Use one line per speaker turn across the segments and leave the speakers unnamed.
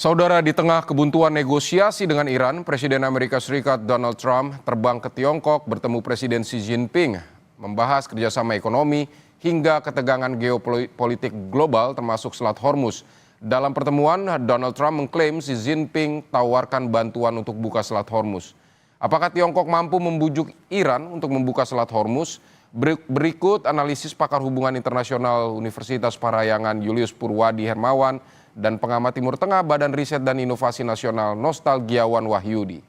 Saudara, di tengah kebuntuan negosiasi dengan Iran, Presiden Amerika Serikat Donald Trump terbang ke Tiongkok bertemu Presiden Xi Jinping, membahas kerjasama ekonomi hingga ketegangan geopolitik global termasuk Selat Hormuz. Dalam pertemuan, Donald Trump mengklaim Xi Jinping tawarkan bantuan untuk buka Selat Hormuz. Apakah Tiongkok mampu membujuk Iran untuk membuka Selat Hormuz? Berikut analisis pakar hubungan internasional Universitas Parahyangan Julius Purwadi Hermawan dan pengamat Timur Tengah Badan Riset dan Inovasi Nasional Nostalgiawan Wahyudi.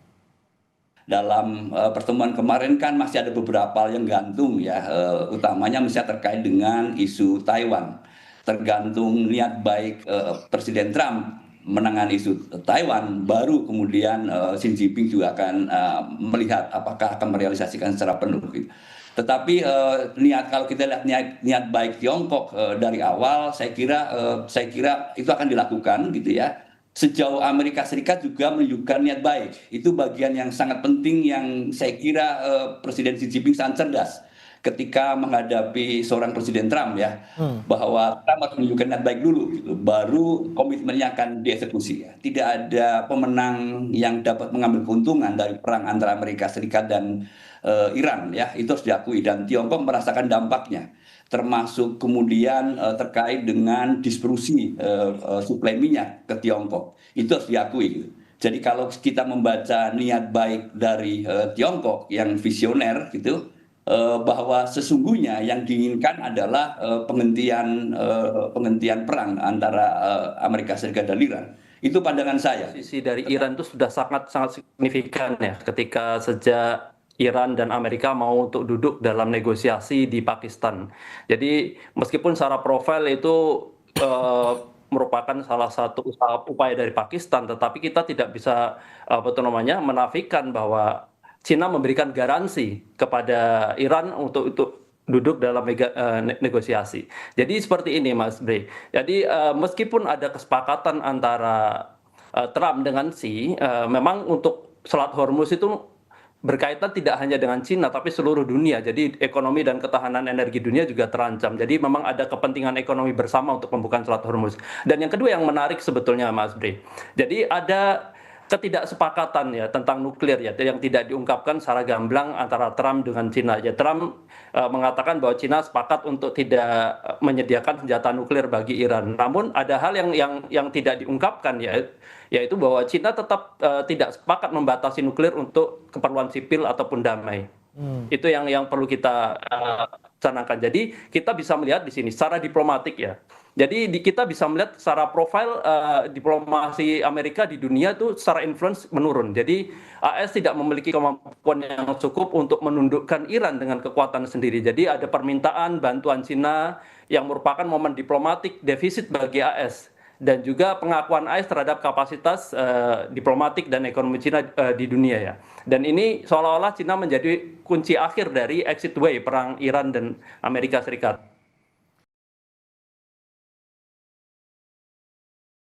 Dalam pertemuan kemarin kan masih ada beberapa hal yang gantung ya, utamanya misalnya terkait dengan isu Taiwan. Tergantung niat baik Presiden Trump menangani isu Taiwan, baru kemudian Xi Jinping juga akan melihat apakah akan merealisasikan secara penuh. Tetapi kalau kita lihat niat baik Tiongkok dari awal, saya kira itu akan dilakukan gitu ya. Sejauh Amerika Serikat juga menunjukkan niat baik. Itu bagian yang sangat penting yang saya kira Presiden Xi Jinping sangat cerdas ketika menghadapi seorang Presiden Trump ya, bahwa Trump harus menunjukkan niat baik dulu, gitu. Baru komitmennya akan dieksekusi. Ya. Tidak ada pemenang yang dapat mengambil keuntungan dari perang antara Amerika Serikat dan Iran ya, itu harus diakui, dan Tiongkok merasakan dampaknya, termasuk kemudian terkait dengan disrupsi suplai minyak ke Tiongkok, itu harus diakui. Gitu. Jadi kalau kita membaca niat baik dari Tiongkok yang visioner gitu, bahwa sesungguhnya yang diinginkan adalah penghentian perang antara Amerika Serikat dan Iran. Itu pandangan saya.
Sisi dari Iran itu sudah sangat signifikan ya, ketika sejak Iran dan Amerika mau untuk duduk dalam negosiasi di Pakistan. Jadi meskipun secara profil itu merupakan salah satu upaya dari Pakistan, tetapi kita tidak bisa menafikan bahwa Cina memberikan garansi kepada Iran untuk duduk dalam negosiasi. Jadi seperti ini, Mas Bre. Jadi meskipun ada kesepakatan antara Trump dengan Xi, memang untuk Selat Hormuz itu berkaitan tidak hanya dengan Cina tapi seluruh dunia. Jadi ekonomi dan ketahanan energi dunia juga terancam. Jadi memang ada kepentingan ekonomi bersama untuk pembukaan Selat Hormuz. Dan yang kedua yang menarik sebetulnya, Mas Bre. Jadi ada ketidaksepakatan ya tentang nuklir ya yang tidak diungkapkan secara gamblang antara Trump dengan Cina. Ya, Trump mengatakan bahwa Cina sepakat untuk tidak menyediakan senjata nuklir bagi Iran. Namun ada hal yang tidak diungkapkan ya, yaitu bahwa Cina tetap tidak sepakat membatasi nuklir untuk keperluan sipil ataupun damai. Itu yang perlu kita canangkan. Jadi kita bisa melihat di sini secara diplomatik ya. Jadi kita bisa melihat secara profil diplomasi Amerika di dunia itu secara influence menurun. Jadi AS tidak memiliki kemampuan yang cukup untuk menundukkan Iran dengan kekuatan sendiri. Jadi ada permintaan bantuan Cina yang merupakan momen diplomatik defisit bagi AS. Dan juga pengakuan AS terhadap kapasitas diplomatik dan ekonomi Cina di dunia ya. Dan ini seolah-olah Cina menjadi kunci akhir dari exit way perang Iran dan Amerika Serikat.